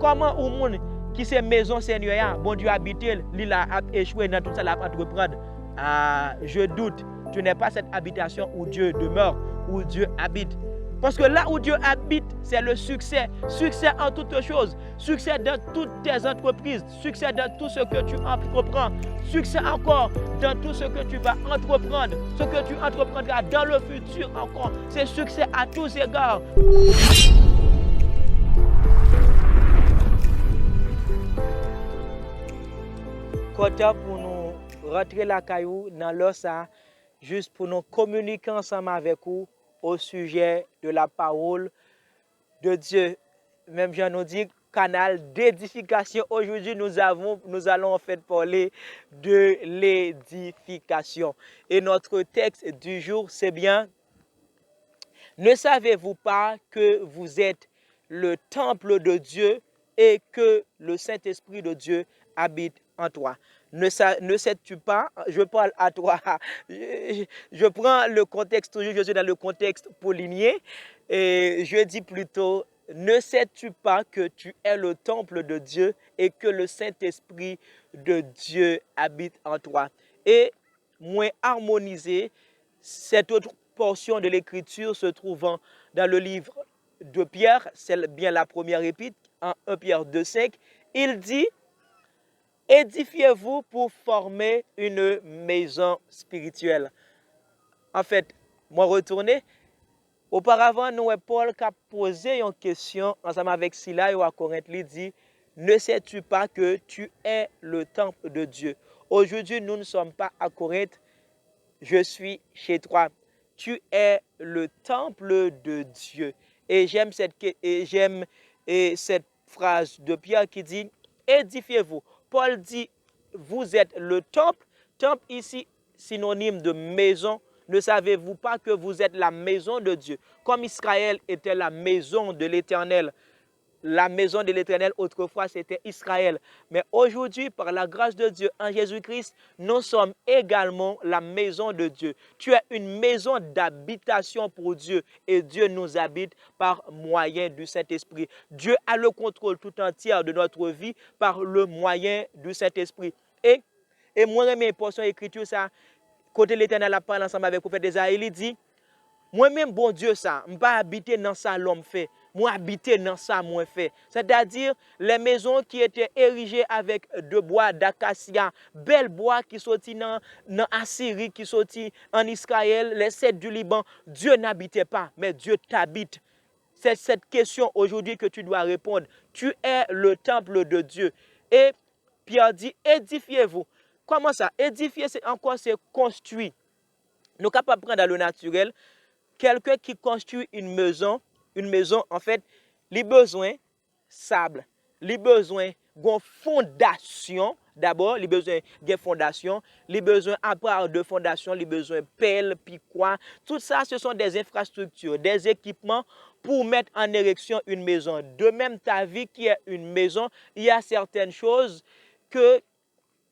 comment au monde qui c'est maison Seigneur, bon Dieu habite, il a échoué dans tout ça, il a entreprendre. Je doute, tu n'es pas cette habitation où Dieu demeure, où Dieu habite. Parce que là où Dieu habite, c'est le succès. Succès en toutes choses. Succès dans toutes tes entreprises. Succès dans tout ce que tu entreprends. Succès encore dans tout ce que tu vas entreprendre. Ce que tu entreprendras dans le futur encore. C'est succès à tous égards. Content pour nous rentrer la caillou dans l'ossa, juste pour nous communiquer ensemble avec vous au sujet de la parole de Dieu. Même Jean nous dit canal d'édification. Aujourd'hui, nous allons en fait parler de l'édification. Et notre texte du jour, c'est bien: ne savez-vous pas que vous êtes le temple de Dieu et que le Saint-Esprit de Dieu habite en toi? Ne sais-tu pas? Je parle à toi. Je prends le contexte, toujours je suis dans le contexte paulинien, et je dis plutôt: ne sais-tu pas que tu es le temple de Dieu et que le Saint-Esprit de Dieu habite en toi? Et moins harmonisé, cette autre portion de l'écriture se trouvant dans le livre de Pierre, c'est bien la première épître, en 1 Pierre 2,5, il dit: édifiez-vous pour former une maison spirituelle. En fait, moi retourner, auparavant, nous, Paul qui a posé une question ensemble avec Sila et à Corinthe, il dit: ne sais-tu pas que tu es le temple de Dieu? Aujourd'hui, nous ne sommes pas à Corinthe, je suis chez toi. Tu es le temple de Dieu. Et j'aime cette phrase de Pierre qui dit: édifiez-vous. Paul dit: vous êtes le temple. Temple ici, synonyme de maison. Ne savez-vous pas que vous êtes la maison de Dieu? Comme Israël était la maison de l'Éternel. La maison de l'Éternel, autrefois, c'était Israël. Mais aujourd'hui, par la grâce de Dieu en Jésus-Christ, nous sommes également la maison de Dieu. Tu es une maison d'habitation pour Dieu et Dieu nous habite par moyen du Saint-Esprit. Dieu a le contrôle tout entier de notre vie par le moyen du Saint-Esprit. Et moi, mes portions d'écriture, ça, côté l'Éternel a parlé ensemble avec le prophète Esaïe, il dit: moi-même, bon Dieu, ça, je ne vais pas habiter dans ça l'homme fait. Moi, habiter dans ça, moi fait. C'est-à-dire, les maisons qui étaient érigées avec de bois d'acacia, belles bois qui sortent dans Assyrie, qui sortent en Israël, les cèdres du Liban, Dieu n'habitait pas, mais Dieu t'habite. C'est cette question aujourd'hui que tu dois répondre. Tu es le temple de Dieu. Et Pierre dit: édifiez-vous. Comment ça? Édifier, c'est construit. Nous sommes capables de prendre dans le naturel. Quelqu'un qui construit une maison, en fait, il a besoin de sable, il a besoin d'une fondation. D'abord, il a besoin d'une fondation, il a besoin à part de fondation, il a besoin de pelle, puis quoi. Tout ça, ce sont des infrastructures, des équipements pour mettre en érection une maison. De même, ta vie qui est une maison, il y a certaines choses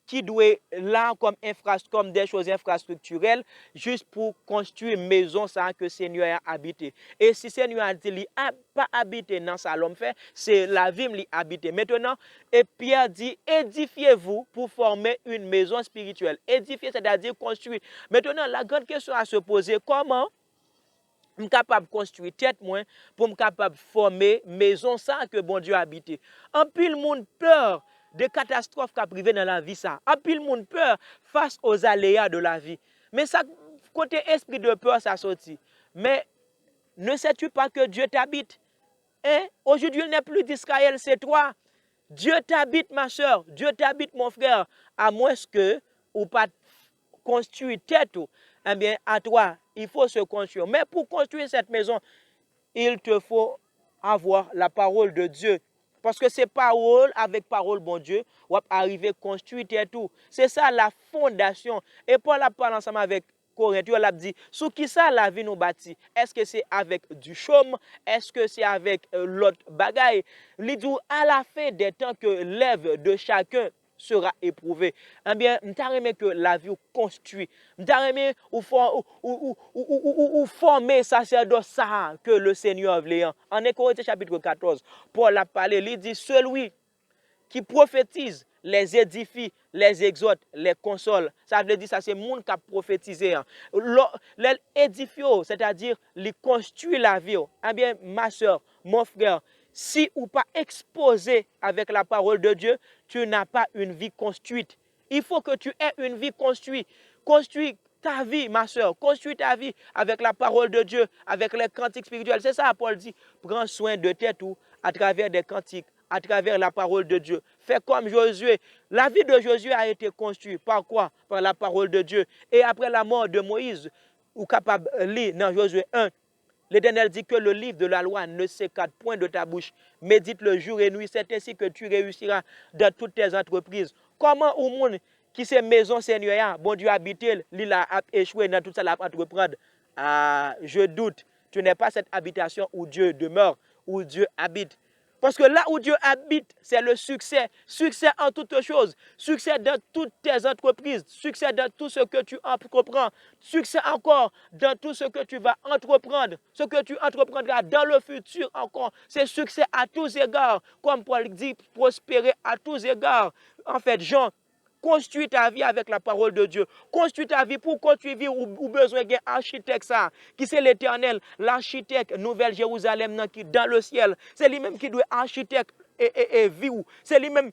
qui doit là comme des choses infrastructurelles juste pour construire une maison ça que Seigneur a habité. Et si Seigneur a dit qu'il n'a pas habité dans ça l'homme fait, c'est la vie qui a habité. Maintenant, et Pierre dit: édifiez-vous pour former une maison spirituelle. Édifier, c'est-à-dire construire. Maintenant, la grande question à se poser: comment je suis capable de construire tête moi pour me capable de former maison ça que bon Dieu a habité? En pile monde peur de catastrophes qui arrivent dans la vie ça. En pile monde peur face aux aléas de la vie. Mais ça côté esprit de peur ça sorti. Mais ne sais-tu pas que Dieu t'habite? Hein? Aujourd'hui, il n'est plus d'Israël, c'est toi. Dieu t'habite, ma soeur. Dieu t'habite, mon frère. À moins que ou pas construire tête, eh bien, à toi, il faut se construire. Mais pour construire cette maison, il te faut avoir la parole de Dieu. Parce que c'est parole avec parole, bon Dieu, on va arriver à construire tout. C'est ça la fondation. Et Paul a parlé ensemble avec Corinthiens, il a dit: sous qui ça la vie nous bâtit? Est-ce que c'est avec du chaume? Est-ce que c'est avec l'autre bagaille? Il dit: à la fin des temps que l'œuvre de chacun sera éprouvé. Eh bien, m'ta remet que la vie ou construit. M'ta remet ou former sacerdoce ça que le Seigneur voulait. En Corinthiens chapitre 14, Paul a parlé, il dit, celui qui prophétise, les édifie, les exhorte, les console. Ça veut dire ça, c'est le monde qui a prophétisé. Les édifie, c'est-à-dire, les construit la vie. Eh bien, ma soeur, mon frère, si ou pas exposé avec la parole de Dieu, tu n'as pas une vie construite. Il faut que tu aies une vie construite. Construis ta vie, ma soeur. Construis ta vie avec la parole de Dieu, avec les cantiques spirituels. C'est ça, Paul dit. Prends soin de tes tout à travers des cantiques, à travers la parole de Dieu. Fais comme Josué. La vie de Josué a été construite par quoi? Par la parole de Dieu. Et après la mort de Moïse, ou capable de lire dans Josué 1, l'Éternel dit que le livre de la loi ne s'écarte point de ta bouche. Médite le jour et nuit. C'est ainsi que tu réussiras dans toutes tes entreprises. Comment au monde qui c'est maison Seigneur, bon Dieu habite, il a échoué dans tout ça, à entreprendre. Ah, je doute. Tu n'es pas cette habitation où Dieu demeure, où Dieu habite. Parce que là où Dieu habite, c'est le succès. Succès en toutes choses. Succès dans toutes tes entreprises. Succès dans tout ce que tu entreprends. Succès encore dans tout ce que tu vas entreprendre. Ce que tu entreprendras dans le futur encore. C'est succès à tous égards. Comme Paul dit, prospérer à tous égards. En fait, Jean, construis ta vie avec la parole de Dieu. Construis ta vie pour construire vie ou besoin d'un architecte ça, qui c'est l'Éternel, l'architecte Nouvelle Jérusalem qui dans le ciel. C'est lui-même qui doit architecte et vie. C'est lui-même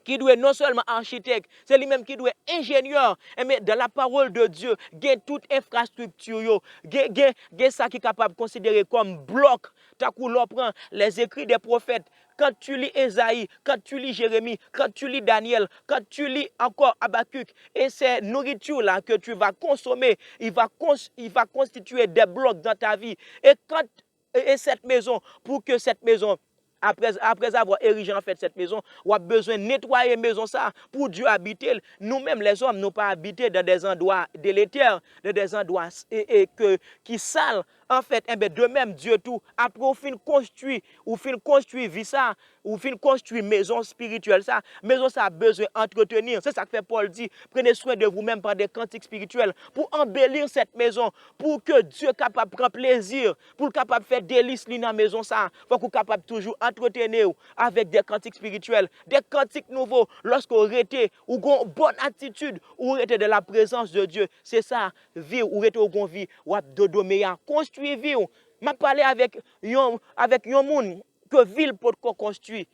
qui doit non seulement architecte, c'est lui-même qui doit ingénieur. Mais dans la parole de Dieu, il y a toute infrastructure, il y a ça qui est capable de considérer comme bloc. T'as prend les écrits des prophètes. Quand tu lis Ésaïe, quand tu lis Jérémie, quand tu lis Daniel, quand tu lis encore Habakkuk, et ces nourritures-là que tu vas consommer, il va constituer des blocs dans ta vie. Et cette maison, pour que cette maison, après avoir érigé en fait cette maison, on a besoin de nettoyer la maison ça pour Dieu habiter. Nous-mêmes les hommes, nous pas habiter dans des endroits délétères, dans des endroits qui salent. En fait, de même Dieu tout, après on fin construire vie ça, ou fin construire maison spirituelle ça, maison ça a besoin d'entretenir. C'est ça que fait Paul dit, prenez soin de vous-même par des cantiques spirituels pour embellir cette maison, pour que Dieu capable de prendre plaisir, pour capable de faire délices dans la maison ça, faut qu'on capable toujours entretenir avec des cantiques spirituels, des cantiques nouveaux, lorsqu'on était ou une bonne attitude, ou était de la présence de Dieu. C'est ça, vie ou était au bon vie, ou dodo meilleur. Construire vie. M'a parlé avec un monde que ville peut construire.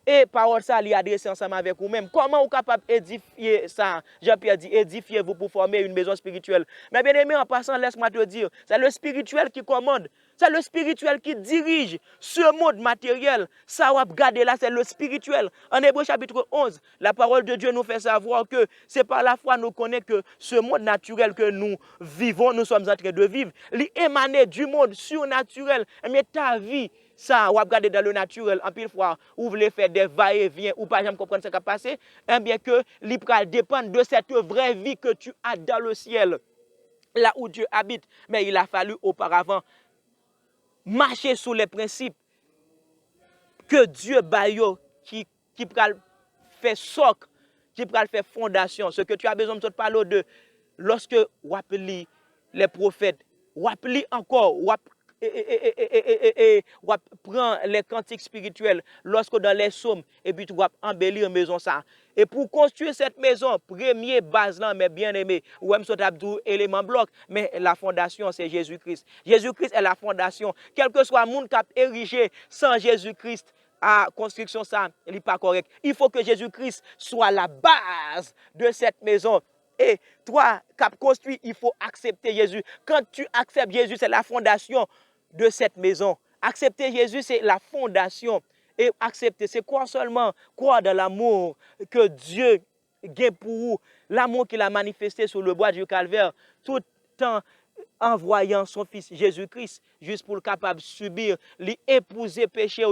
Et parole ça, il adressé ensemble avec vous-même. Comment vous capable d'édifier ça? Jean-Pierre dit, édifiez-vous pour former une maison spirituelle. Mais bien aimé, en passant, laisse-moi te dire, c'est le spirituel qui commande. C'est le spirituel qui dirige ce monde matériel. Ça, on va regarder là, c'est le spirituel. En Hébreux chapitre 11, la parole de Dieu nous fait savoir que c'est par la foi nous connaissons que ce monde naturel que nous vivons, nous sommes en train de vivre, il émane du monde surnaturel. Mais ta vie, ça, ou regarder dans le naturel, en pile fois, ou voulez faire des va-et-vient, ou pas jamais comprendre ce qui a passé, eh bien que l'ipral dépend de cette vraie vie que tu as dans le ciel, là où Dieu habite. Mais il a fallu auparavant marcher sous les principes que Dieu baille, qui pral fait socle, qui pral fait fondation. Ce que tu as besoin de te parler de, lorsque ou appeli les prophètes, ou appeli encore, ou prend les cantiques spirituels lorsque dans les psaumes et puis tu vas embellir une maison ça. Et pour construire cette maison, premier base là, mais bien aimé, ou même sur tabdou élément bloc, mais la fondation c'est Jésus-Christ. Jésus-Christ est la fondation. Quel que soit le monde qui a érigé sans Jésus-Christ, à construction ça, il n'est pas correct. Il faut que Jésus-Christ soit la base de cette maison. Et toi, cap construit, il faut accepter Jésus. Quand tu acceptes Jésus, c'est la fondation de cette maison. Accepter Jésus, c'est la fondation. Et accepter, c'est quoi seulement? Croire dans l'amour que Dieu a pour vous. L'amour qu'il a manifesté sur le bois du calvaire, tout en envoyant son fils Jésus-Christ, juste pour le capable de subir, l'épouser péché,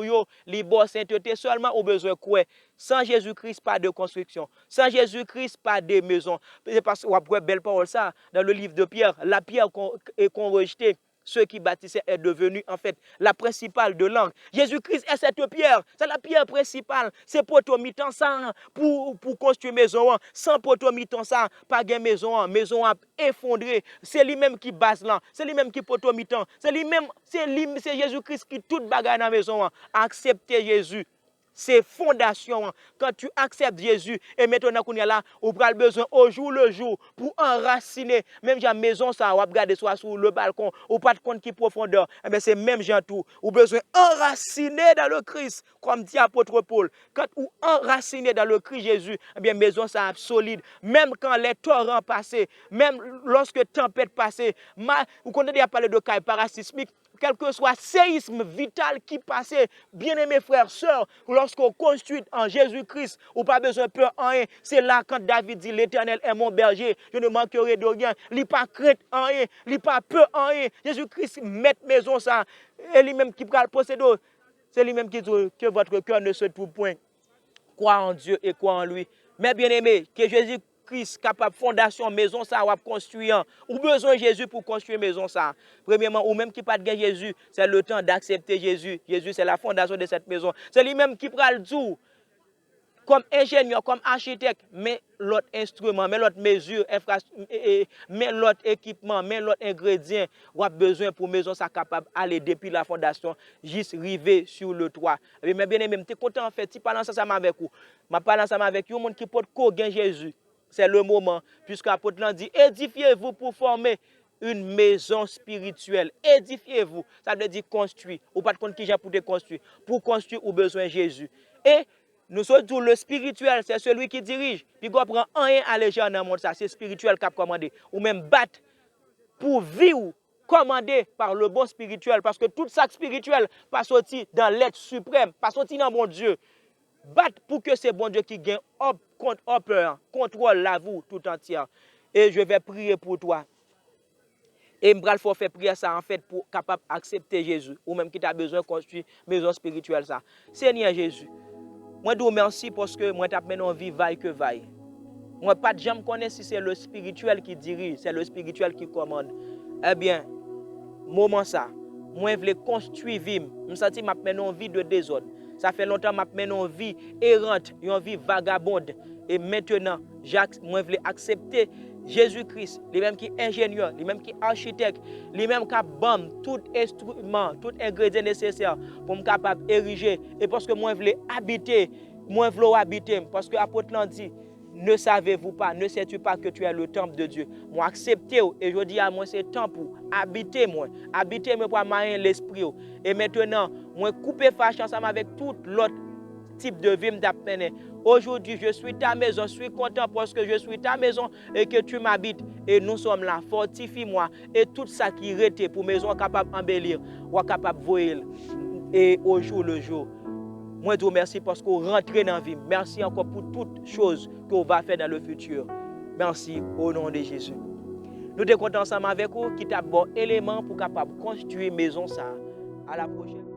boire sainteté, seulement au besoin de quoi. Sans Jésus-Christ, pas de construction. Sans Jésus-Christ, pas de maison. C'est parce qu'on a belle parole ça, dans le livre de Pierre, la pierre qu'on rejetait, ceux qui bâtissaient est devenu en fait la principale de l'angle. Jésus-Christ est cette pierre, c'est la pierre principale. C'est poteau mitan ça pour construire maison. Sans poteau mitan ça, pas de maison, maison a effondré. C'est lui-même qui base là, c'est lui-même qui poteau mitan. C'est lui-même, c'est Jésus-Christ qui tout bagaille dans la maison. Acceptez Jésus. C'est fondation. Quand tu acceptes Jésus, et maintenant qu'on est là, on prend besoin au jour le jour pour enraciner. Même j'ai maison, ça, on va regarder soit sur le balcon, ou pas de compte qui profondeur. Eh bien, c'est même j'ai tout. On besoin enraciner dans le Christ, comme dit apôtre Paul. Quand on enraciner dans le Christ Jésus, eh bien, maison, ça solide. Même quand les torrents passent, même lorsque tempête passe, vous connaissez à parler de cas parasismique, quel que soit le séisme vital qui passe, bien-aimés frères, sœurs, lorsqu'on construit en Jésus-Christ, on n'a pas besoin de peur en rien. C'est là quand David dit, l'Éternel est mon berger, je ne manquerai de rien. Il n'a pas crainte en rien, il n'a pas peur en rien. Jésus-Christ met maison ça, et lui-même qui prend le posséder. C'est lui-même qui dit que votre cœur ne se trouve point. Crois en Dieu et crois en lui. Mais bien-aimés, que Jésus-Christ capable fondation maison ça va construire. Ou besoin de Jésus pour construire maison ça. Premièrement, ou même qui pas de Jésus, c'est le temps d'accepter Jésus. Jésus c'est la fondation de cette maison. C'est lui-même qui prend le tout. Comme ingénieur, comme architecte, mais l'autre instrument, mais l'autre mesure, mais l'autre équipement, mais l'autre ingrédient, on a besoin pour maison ça capable aller depuis la fondation jusqu'à arriver sur le toit. Mais bien aimé, je suis content en fait, si parle ensemble avec vous. Je parle ensemble avec vous, monde qui porte combien Jésus. C'est le moment, puisque l'apôtre l'a dit, édifiez-vous pour former une maison spirituelle. Édifiez-vous, ça veut dire construire. Ou pas de compte qui j'ai pour te construire. Pour construire, ou besoin de Jésus. Et nous sommes tous le spirituel, c'est celui qui dirige. Puis qu'on prend rien à légère dans le monde, ça c'est spirituel qui a commandé. Ou même battre pour vivre commandé par le bon spirituel. Parce que tout ça spirituel pas sorti dans l'être suprême, pas sorti dans mon Dieu. Battre pour que c'est bon Dieu qui gagne contrôle la vie tout entière. Et je vais prier pour toi. Et je faut faire prier ça en fait pour capable accepter Jésus. Ou même qui t'a besoin de construire une maison spirituelle ça. Seigneur Jésus. Moi, je vous remercie parce que moi, je suis en vie vaille que vaille. Moi, pas de jamais connais si c'est le spirituel qui dirige, c'est le spirituel qui commande. Eh bien, moment ça, moi, je voulais construire vie. Je me sens que je suis en vie de désordre. Ça fait longtemps que je suis en vie errante, une vie vagabonde. Et maintenant, moi, je voulais accepter Jésus-Christ, lui-même qui est ingénieur, lui-même qui est architecte, lui-même qui a tout instrument, tout ingrédient nécessaire pour me capable d'ériger. Et parce que moi, je voulais habiter, parce que l'apôtre l'a dit, ne savez-vous pas, ne sais-tu pas que tu es le temple de Dieu. Moi, accepté, et je dis à moi, c'est temps pour habiter moi pour marier l'esprit. Et maintenant, moi, couper fâche ensemble avec tout l'autre type de vie m'appelle. Aujourd'hui, je suis ta maison, je suis content parce que je suis ta maison et que tu m'habites. Et nous sommes là, fortifie-moi. Et tout ça qui reste pour maison capable d'embellir, ou capable de voir. Et au jour le jour. Moi, je vous remercie parce qu'on rentre dans la vie. Merci encore pour toutes choses qu'on va faire dans le futur. Merci au nom de Jésus. Nous sommes contents ensemble avec vous qui t'a bon élément pour capable construire maison ça. À la prochaine.